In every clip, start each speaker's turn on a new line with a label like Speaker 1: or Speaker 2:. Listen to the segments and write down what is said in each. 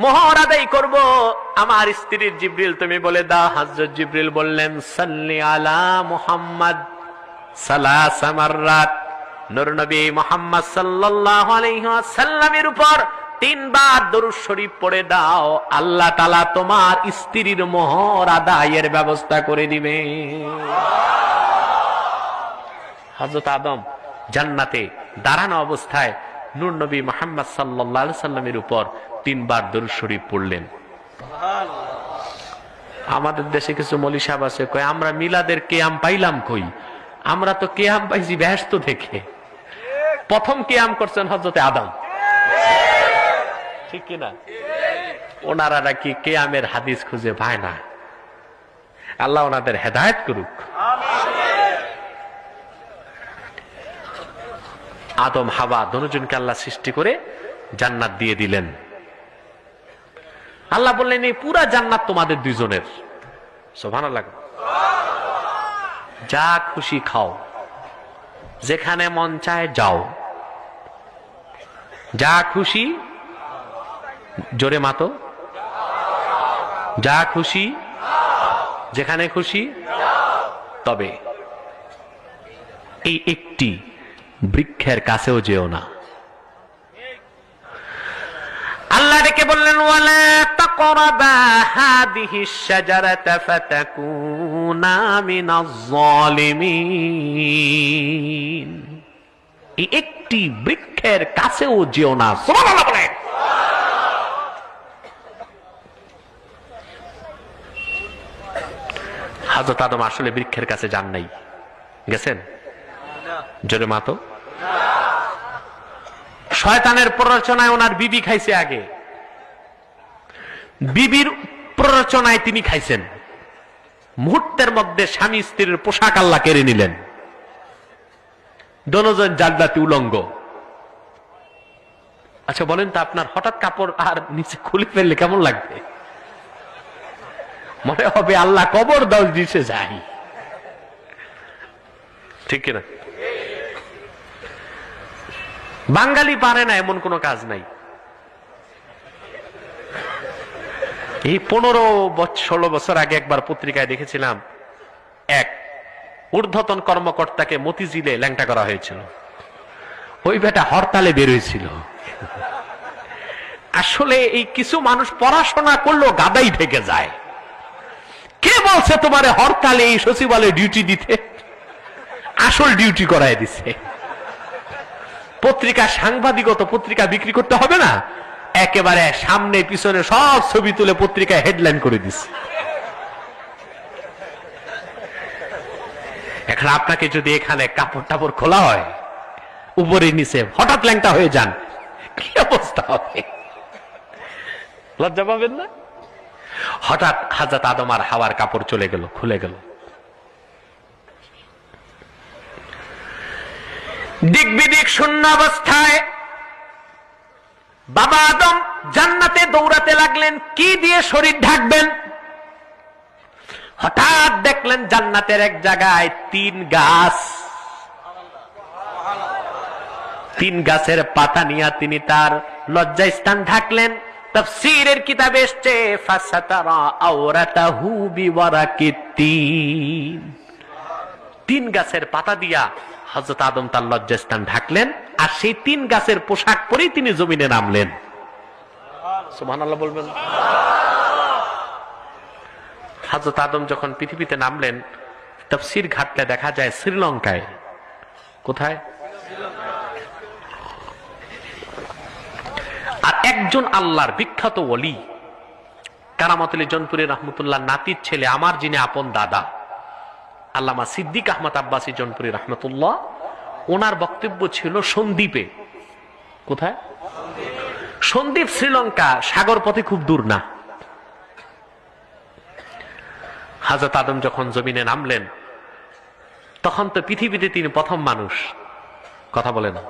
Speaker 1: মোহর আদায় করব। আমার স্ত্রীর জিবরিল তুমি বলে দাও। হযরত জিবরিল বললেন সাল্লি আলা মুহাম্মদ সালাসা মাররাত। নূর নবী মুহাম্মদ সাল্লাল্লাহু আলাইহি ওয়াসাল্লামের উপর 3 বার দরুদ শরীফ পড়ে দাও, আল্লাহ তাআলা তোমার স্ত্রীর মোহর আদায়ের ব্যবস্থা করে দিবে। হযরত আদম জান্নাতে দাঁড়ানো অবস্থায় নূর নবী মুহাম্মদ সাল্লাল্লাহু আলাইহি সাল্লামের উপর 3 বার দরুদ শরীফ পড়লেন। আমাদের দেশে কিছু মৌলী সাহেব আছে কয় আমরা মিলাদের কিয়াম পাইলাম কই? আমরা তো কিয়াম পাইছি বেহেশত থেকে। প্রথম কিয়াম করছেন হযরত আদম, ঠিক কিনা? ওনারা নাকি কিয়ামের হাদিস খুঁজে পায় না। আল্লাহ ওনাদের হেদায়েত করুক। আদম হাওয়া দুজনকে আল্লাহ সৃষ্টি করে জান্নাত দিয়ে দিলেন। আল্লাহ বললেন এই পুরা জান্নাত তোমাদের দুইজনের। সুবহানাল্লাহ। যা খুশি খাও, যেখানে মন চায় যাও, যা খুশি, জোরে মাতো, যা খুশি যেখানে খুশি। তবে এই একটি বৃক্ষের কাছেও যেও না। আল্লাহ ডেকে বললেন ওয়ালা তাকরাবা হাদিহিশ শাজারাতা ফাতাকুনা মিনাজ জালিমিন। এই একটি বৃক্ষের কাছেও যেও না। সুবহানাল্লাহ বলেন। হযরত আদম আসলে বৃক্ষের কাছে যান নাই, গেছেন? জোরে মাতো। শয়তানের প্ররোচনায় ওনার বিবি খাইছে আগে, বিবির প্ররোচনায় তিনি খাইছেন। মুহূর্তের মধ্যে স্বামী স্ত্রীর পোশাক আল্লাহ কেড়ে নিলেন। দুজন জান্নাতি উলঙ্গ। আচ্ছা বলেন তো, আপনার হঠাৎ কাপড় আর নিচে খুলে ফেললে কেমন লাগবে? মনে হবে আল্লাহ কবর দাও দিছে যাই, ঠিক কিনা? বাঙালি পারে না এমন কোন কাজ নাই। এই 15-16 বছর আগে একবার পত্রিকায় দেখেছিলাম, এক ঊর্ধ্বতন কর্মকর্তাকে মতিঝিলে ল্যাংটা করা হয়েছিল। ওই বেটা হরতালে বের হয়েছিল। আসলে এই কিছু মানুষ পড়াশোনা করলেও গাদাই থেকে যায়। কে বলছে তোমারে হরতালে এই সচিবালয়ে ডিউটি দিতে? আসল ডিউটি করায় দিছে। পত্রিকা সাংবাদিকতা, পত্রিকা বিক্রি করতে হবে না, একেবারে সামনে পিছনে সব ছবি তুলে পত্রিকায় হেডলাইন করে দিচ্ছে। এখন আপনাকে যদি এখানে কাপড় টাপড় খোলা হয় উপরে নিচে, হঠাৎ ল্যাংটা হয়ে যান, কি অবস্থা হবে? লজ্জা পাবেন না? হঠাৎ হযরত আদম আর হাওয়ার কাপড় চলে গেল, খুলে গেল। দিক বিদিক শূন্য অবস্থায় বাবা আদম জান্নাতে দৌড়াতে লাগলেন, কি দিয়ে শরীর ঢাকবেন? হঠাৎ দেখলেন জান্নাতের এক জায়গায় 3 গাছ। 3 গাছের পাতা নিয়ে তিনি তার লজ্জাস্থান ঢাকলেন। তাফসীরের কিতাবে এসেছে ফাসাতারা আওরাতাহু বিওয়ারাকিত তিন। 3 গাছের পাতা দিয়া হযরত আদম তার লজ্জাস্থান ঢাকলেন, আর সেই 3 গাছের পোশাক পরেই তিনি জমিনে নামলেন। সুবহানাল্লাহ বলবেন। হযরত আদম যখন পৃথিবীতে নামলেন, তাফসীর ঘাটলে দেখা যায় শ্রীলঙ্কায়। কোথায়? আর একজন আল্লাহর বিখ্যাত ওলি কারামত আলী জনপুরি রহমতুল্লাহ নাতির ছেলে, আমার যিনি আপন দাদা আল্লামা সিদ্দিক আহমদ আব্বাসী জনপুরি রহমতুল্লাহ, ওনার বক্তব্য ছিল সন্দ্বীপে। কোথায়? সন্দ্বীপ শ্রীলঙ্কা, সাগর পথে খুব দূর না। হযরত আদম যখন জমিনে নামলেন তখন তো পৃথিবীতে তিনি প্রথম মানুষ। কথা বলে না?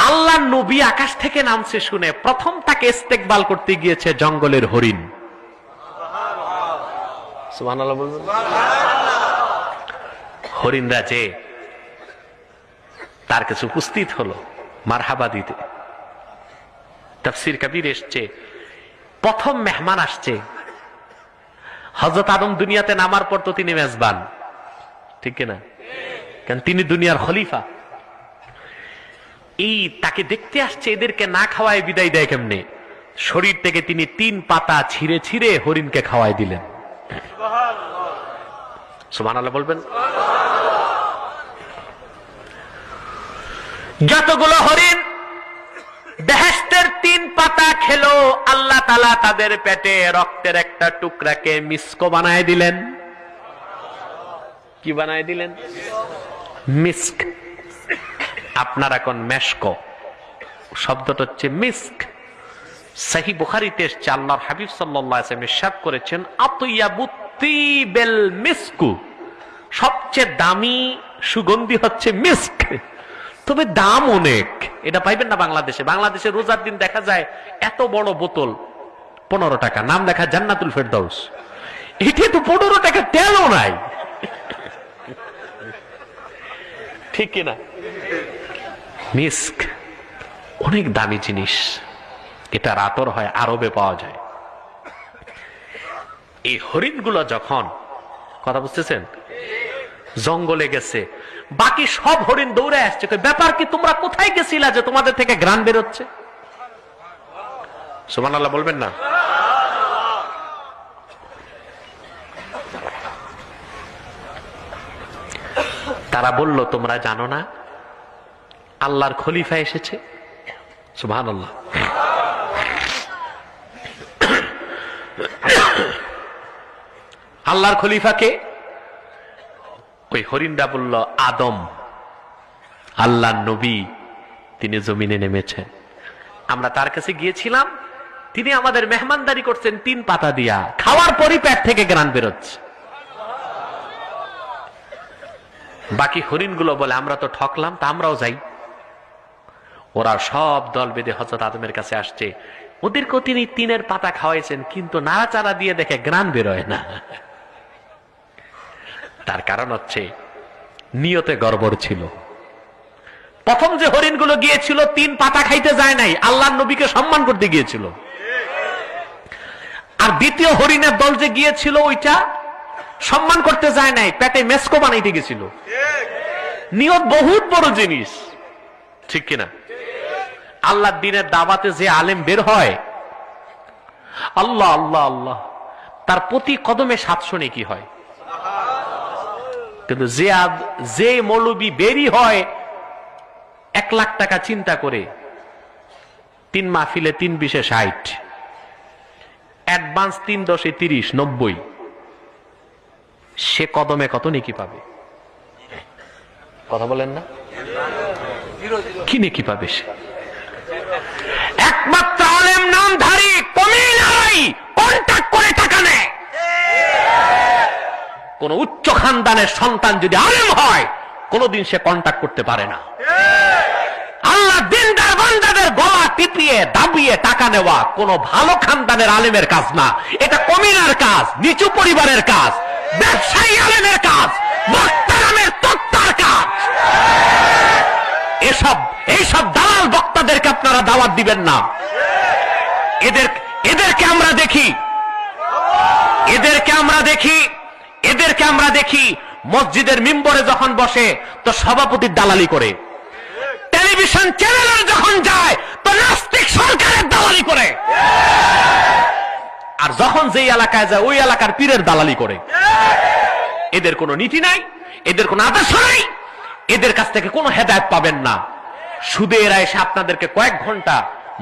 Speaker 1: আল্লাহ নবী আকাশ থেকে নামছে শুনে প্রথম তাকে ইস্তেকবাল করতে গিয়েছে জঙ্গলের হরিণ। সুবহানাল্লাহ বলবেন। হরিণরা যে তার কাছে উপস্থিত হলো মারহাবা দিতে, তাফসীর কবির এসছে, প্রথম মেহমান আসছে হযরত আদম দুনিয়াতে নামার পর তো তিনি মেজবান, ঠিক কিনা? কারণ তিনি দুনিয়ার খলিফা। এই তাকে দেখতে আসছে, এদেরকে না খাওয়ায় বিদায় দেয় কেমনে? শরীর থেকে তিনি 3 পাতা ছিঁড়ে ছিঁড়ে হরিণকে খাওয়াই দিলেন। সুবহানাল্লাহ বলবেন। যতগুলো হরিণ বেহেশতের 3 পাতা খেলো, আল্লাহ তাআলা তাদের পেটে রক্তের একটা টুকরাকে মিস্ক বানায় দিলেন। কি বানায় দিলেন? মিস্ক। আপনার এখন মেশক শব্দটা হচ্ছে মিস্ক। সহিহ বুখারীতে এসেছে, আল্লাহর হাবিব সাল্লাল্লাহু আলাইহি ওয়াসাল্লাম ইরশাদ করেছেন, আতইয়াবুত তিবিল মিসকু, সবচেয়ে দামি সুগন্ধি হচ্ছে মিস্ক। তবে দাম অনেক, এটা পাইবেন না বাংলাদেশে। বাংলাদেশে রোজার দিন দেখা যায় এত বড় বোতল 15 টাকা, নাম লেখা জান্নাতুল ফেরদাউস। এটা তো 15 টাকা তেলও নাই, ঠিক কিনা? মিস্ক অনেক দামি জিনিস, এটার আতর হয় আরবে পাওয়া যায়। এই হরিণগুলো যখন, কথা বুঝতেছেন, জঙ্গলে গেছে, বাকি সব হরিণ দৌড়ে আসছে, ব্যাপার কি, তোমরা কোথায় গেছিলা যে তোমাদের থেকে ঘ্রাণ বেরোচ্ছে? সুবহানাল্লাহ বলবেন না? তারা বলল, তোমরা জানো না আল্লাহর খলিফা এসেছে? সুবহানাল্লাহ। আল্লাহর খলিফাকে? ওই হরিণটা বলল, আদম আল্লাহর নবী, তিনি জমিনে নেমেছেন, আমরা তার কাছে গিয়েছিলাম, তিনি আমাদের মেহমানদারি করছেন 3 পাতা দিয়া, খাওয়ার পরই পেট থেকে ঘ্রাণ বেরোচ্ছে। বাকি হরিণগুলো বলে, আমরা তো ঠকলাম, তা আমরাও যাই। ওরা সব দল বেঁধে হযরত আদমের কাছে আসছে, ওদেরকেও তিনি 3 পাতা খাওয়াইছেন, কিন্তু নাড়াচাড়া দিয়ে দেখে ঘ্রাণ বেরোয় না। তার কারণ হচ্ছে নিয়তে গড়বড় ছিল। প্রথম যে হরিণগুলো গিয়েছিল 3 পাতা খাইতে যায় নাই, আল্লাহর নবীকে সম্মান করতে গিয়েছিল। আর দ্বিতীয় হরিণের দল যে গিয়েছিল, ওইটা সম্মান করতে যায় নাই, পেটে মেসকো বানাইতে গেছিল। নিয়ত বহুত বড় জিনিস, ঠিক কিনা? আল্লাহর দ্বীনের দাওয়াতে যে আলেম বের হয়, আল্লাহ আল্লাহ আল্লাহ, তার প্রতি কদমে 700 নেকি হয়। কিন্তু যে মৌলবী বেরি হয় 1 লাখ টাকা চিন্তা করে, 3 মাহফিলে 3 বিশে 60, অ্যাডভান্স 3 10 30 90, সে কদমে কত নেকি পাবে? কথা বলেন না? কি নেকি পাবে সে? একমাত্র আলেম নামধারী কমিনাই কন্টাক্ট করে টাকা নেয়। কোন উচ্চ খানদানের সন্তান যদি আলেম হয়, কোনদিন সে কন্টাক্ট করতে পারে না। আল্লাহ দিনদার বান্দাদের গলা টিপিয়ে দাবিয়ে টাকা নেওয়া কোন ভালো খানদানের আলেমের কাজ না, এটা কমিনার কাজ, নিচু পরিবারের কাজ, ব্যবসায়ী আলেমের কাজ, বক্তারামের তত্ত্বার কাজ। এইসব দালাল বক্তাদেরকে আপনারা দাওয়াত দিবেন না। এদেরকে আমরা দেখি মসজিদের মিম্বরে যখন বসে তো সভাপতির দালালি করে, টেলিভিশন চ্যানেলে যখন যায় তো নাস্তিক সরকারের দালালি করে, আর যখন যেই এলাকায় যায় ওই এলাকার পীরের দালালি করে। এদের কোনো নীতি নাই, এদের কোনো আদর্শ নাই, এদের কাছ থেকে কোনো হেদায়েত পাবেন না। শুধু এরা এসে আপনাদেরকে কয়েক ঘন্টা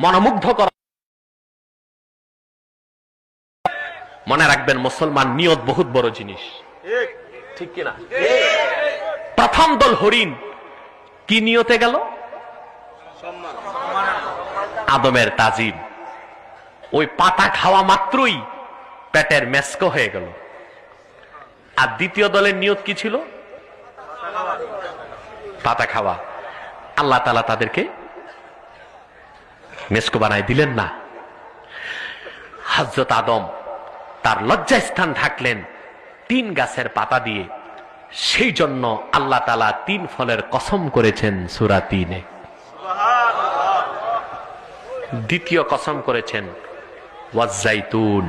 Speaker 1: মনোমুগ্ধ করা। মনে রাখবেন, মুসলমান নিয়ত বহুত বড় জিনিস, ঠিক কিনা? প্রথম দল হরিণ কি নিয়তে গেল? আদমের তাজিম। ওই পাতা খাওয়া মাত্রই পেটের মেস্ক হয়ে গেল। আর দ্বিতীয় দলের নিয়ত কি ছিল? পাতা খাওয়া। আল্লাহ তাআলা তাদেরকে মেস্ক বানায় দিলেন না। হযরত আদম তার লজ্জাস্থান ঢাকলেন 3 গাছের পাতা দিয়ে। সেই জন্য আল্লাহ তাআলা 3 ফলের কসম করেছেন সূরা 3-এ। দ্বিতীয় কসম করেছেন ওয়াজ জাইতুন,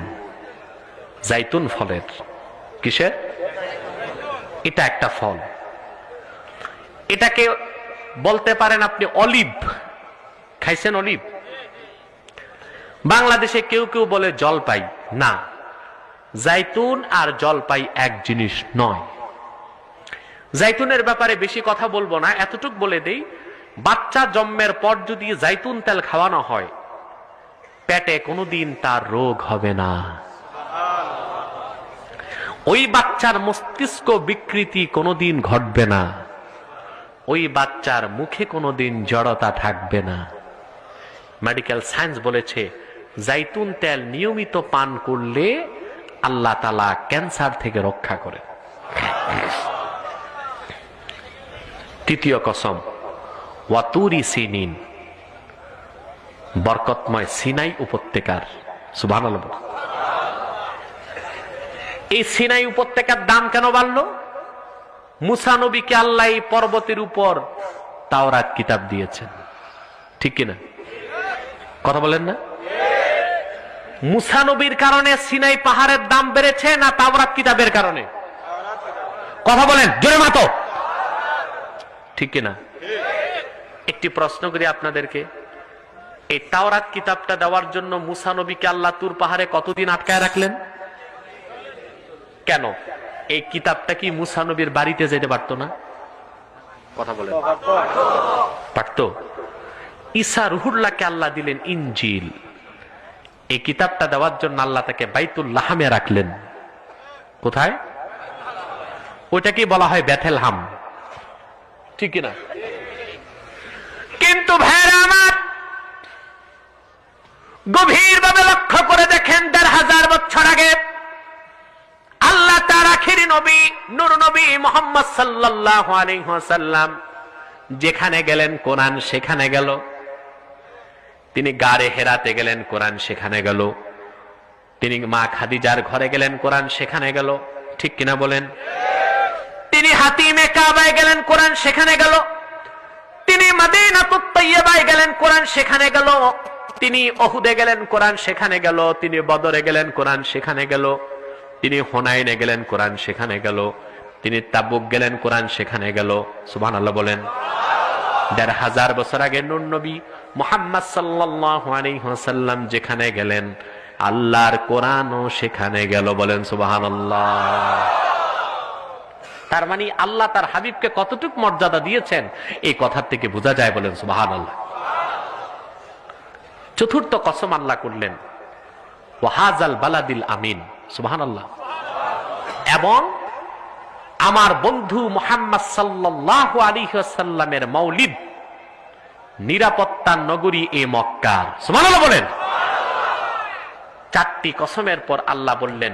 Speaker 1: জাইতুন ফলের। কিসের? এটা একটা ফল। এটাকে বলতে পারেন আপনি অলিভ। খাইছেন অলিভ? বাংলাদেশে কেউ কেউ বলে জলপাই। না, জাইতুন আর জলপাই এক জিনিস নয়। জাইতুনের ব্যাপারে বেশি কথা বলবো না, এতটুক বলে দেই, বাচ্চা জন্মের পর যদি জাইতুন তেল খাওয়ানো হয় পেটে কোনোদিন তার রোগ হবে না। ওই বাচ্চার মস্তিষ্ক বিকৃতি কোনোদিন ঘটবে না। ওই বাচ্চার মুখে কোনোদিন জড়তা থাকবে না। মেডিকেল সায়েন্স বলেছে জাইতুন তেল নিয়মিত পান করলে আল্লাহ তাআলা ক্যান্সার থেকে রক্ষা করে। তৃতীয় কসম ওয়াতুরি সিনিন, বরকতময় সিনাই উপত্যকার। সুবহানাল্লাহ। এই সিনাই উপত্যকার দাম কেন বাড়লো? মুসা নবীকে আল্লাহ এই পর্বতের উপর তাওরাত কিতাব দিয়েছেন, ঠিক কিনা? কথা বলেন না? মুসা নবীর কারণে সিনাই পাহাড়ের দাম বেড়েছে না তাওরাত কিতাবের কারণে? কথা বলেন জোরে মাতো, ঠিক কিনা? একটি প্রশ্ন করি আপনাদেরকে, এই তাওরাত কিতাবটা দেওয়ার জন্য মুসা নবীকে আল্লাহ তুর পাহাড়ে কতদিন আটকায় রাখলেন? কেন? এই কিতাবটা কি মুসা নবীর বাড়িতে যেতে পারতো না? কথা বলেন। পারতো। ঈসা রুহুল্লাহকে আল্লাহ দিলেন ইনজিল। এই কিতাবটা দেওয়ার জন্য আল্লাহ তাকে বাইতুল লাহামে রাখলেন। কোথায়? ওইটা কি বলা হয় বেথেলহাম, ঠিক কিনা? কিন্তু ভাইরা আমার, গভীরভাবে লক্ষ্য করে দেখেন ১৫০০ বছর আগে আল্লাহ তার আখিরি নবী নূর নবী মুহাম্মদ সাল্লাল্লাহু আলাইহি ওয়াসাল্লাম যেখানে গেলেন কোরআন সেখানে গেল। তিনি গারে হেরাতে গেলেন, কোরআন সেখানে গেল। তিনি মা খাদিজার ঘরে গেলেন, কোরআন সেখানে গেল, ঠিক কিনা বলেন? তিনি হাতিমে কাবায় গেলেন, কোরআন সেখানে গেল। তিনি মদিনাতুত তাইয়্যিবায় গেলেন, কোরআন সেখানে গেল। তিনি উহুদে গেলেন, কোরআন সেখানে গেল। তিনি বদরে গেলেন, কোরআন সেখানে গেল। তিনি হুনাইনে গেলেন, কোরআন সেখানে গেল। তিনি তাবুক গেলেন, কোরআন সেখানে গেল। সুবহানাল্লাহ বলেন। ১৫০০ বছর আগে নূর নবী মুহাম্মদ সাল্লাল্লাহু আলাইহি ওয়াসাল্লাম যেখানে গেলেন আল্লাহর কোরআনও সেখানে গেল। বলেন সুবহানাল্লাহ। তার মানে আল্লাহ তার হাবিবকে কতটুকু মর্যাদা দিয়েছেন এই কথার থেকে বোঝা যায়। বলেন সুবহানাল্লাহ। চতুর্থ কসম আল্লাহ করলেন ওয়াহাজাল বালাদিল আমিন। সুবহানাল্লাহ। এবং আমার বন্ধু মুহাম্মদ সাল্লাল্লাহু আলাইহি ওয়াসাল্লামের মৌলিদ নিরাপত্তার নগরী এ মক্কা। সুবহানাল্লাহ বলেন। চারটি কসমের পর আল্লাহ বললেন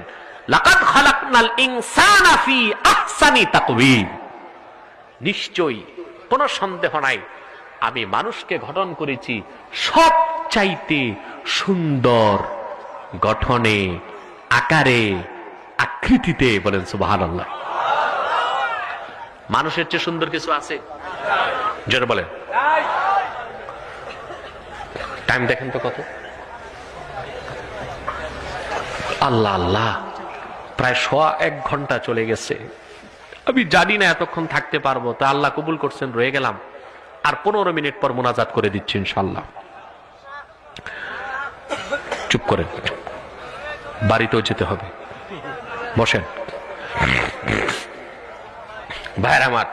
Speaker 1: লাকাদ খালাকনাল ইনসানা ফি আহসানি তাকওয়িম, নিশ্চয়ই কোনো সন্দেহ নাই আমি মানুষকে গঠন করেছি সবচাইতে সুন্দর গঠনে, আকারে, আকৃতিতে। বলেন সুবহানাল্লাহ। মানুষের চেয়ে সুন্দর কিছু আছে? জোরে বলেন। টাইম দেখেন তো কত। আল্লাহ আল্লাহ, প্রায় ১ ঘন্টা চলে গেছে। আমি জানি না এতক্ষণ থাকতে পারবো, তা আল্লাহ কবুল করছেন, রয়ে গেলাম। আর 15 মিনিট পর মোনাজাত করে দিচ্ছি ইনশাআল্লাহ। চুপ করেন, বাড়িতেও যেতে হবে। বসেন ভাইয়ের আমার।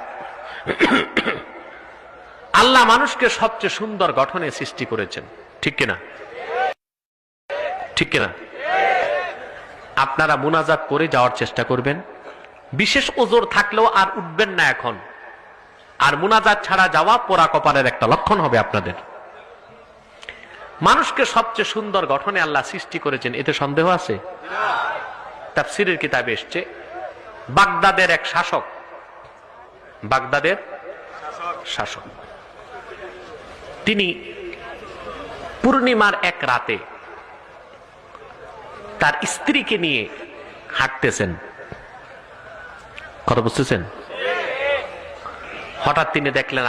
Speaker 1: আল্লাহ মানুষকে সবচেয়ে সুন্দর গঠনে সৃষ্টি করেছেন, ঠিক কিনা? ঠিক কিনা? আপনারা মুনাজাত করে যাওয়ার চেষ্টা করবেন। বিশেষ ওজর থাকলেও আর উঠবেন না এখন। আর মুনাজাত ছাড়া যাওয়া পোড়া কপালের একটা লক্ষণ হবে আপনাদের। মানুষকে সবচেয়ে সুন্দর গঠনে আল্লাহ সৃষ্টি করেছেন, এতে সন্দেহ আছে? তাফসীরের কিতাবে এসেছে বাগদাদের এক শাসক, বাগদাদের শাসক, তিনি পূর্ণিমার এক রাতে তার স্ত্রীকে নিয়ে হাঁটতেছেন। কথা বুঝতেছেন? হঠাৎ তিনি দেখলেন